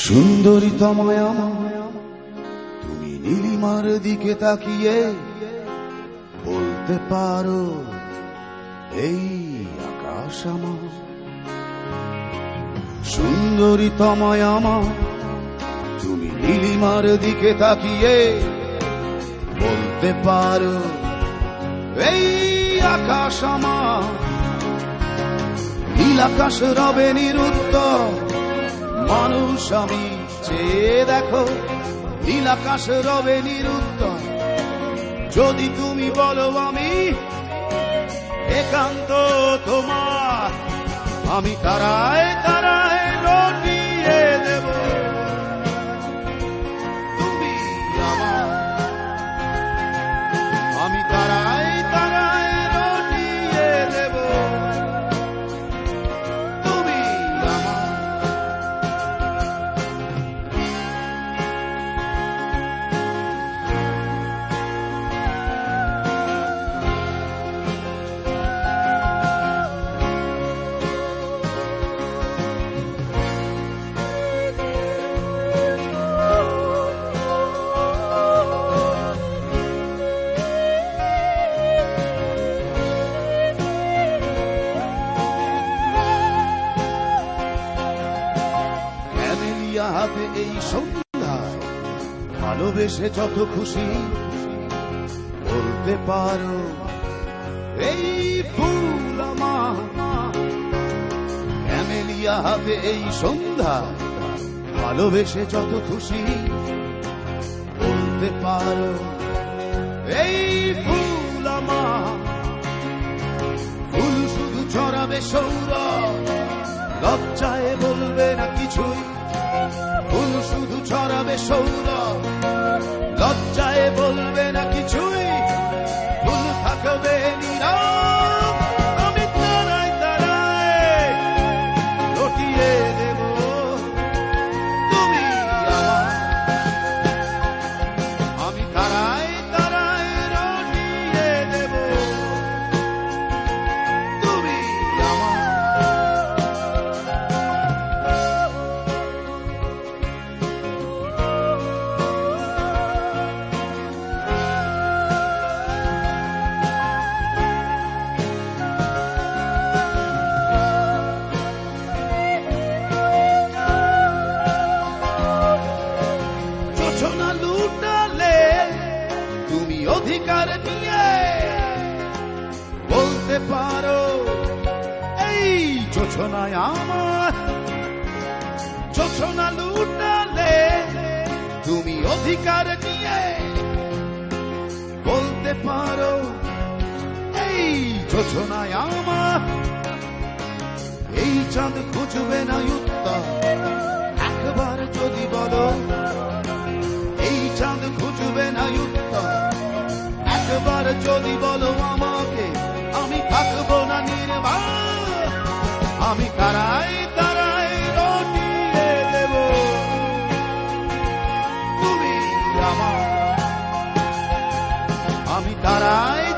সুন্দরী তোমায় আমার, তুমি নীলিমার দিকে তাকিয়ে বলতে পারো এই আকাশ আমার। সুন্দরী তোমায় আমার, তুমি নীলিমার দিকে তাকিয়ে বলতে পারো এই আকাশ আমার। নীল আকাশ রবে নিরুত্তর, মানুষ আমি চেয়ে দেখো। নীল আকাশ রবে নিরুত্তর, যদি তুমি বলো আমি একান্ত তোমার, আমি তারায় তারায় রটিয়ে দেব তুমি আমার। আমি তারায় তারায় রটিয়ে দেব তুমি আমার। হাতে এই সন্ধ্যায় ভালোবেসে যত খুশি বলতে পারো এই ফুল আমার। ক্যামেলিয়া হাতে এই সন্ধ্যায় ভালোবেসে যত খুশি বলতে পারো এই ফুল আমার। ফুল শুধু ছড়াবে সৌরভ, লজ্জায় বলবে না কিছুই। ফুল শুধু ছড়াবে সৌরভ, লজ্জায় বলবে না কিছুই। ফুল থাকবে নীরব, আমি তারায় তারায় রটিয়ে দেব তুমি আমার। আমি তারায় তারায় রটিয়ে দেব তুমি আমার। যোচনা লুটালে তুমি অধিকার নিয়ে বলতে পারো এই যোচনায় আমার। যোচনা লুটালে তুমি অধিকার নিয়ে বলতে পারো এই যোচনায় আমার। এই চাঁদ খুঁজবে না উত্তর, একবার যদি বলো এই চাঁদ খুঁজবে না উত্তর, একবার যদি বলো আমাকে, আমি থাকবো না নির্বাক। আমি তারায় তারায় রটিয়ে দেব তুমি আমার। আমি তারায়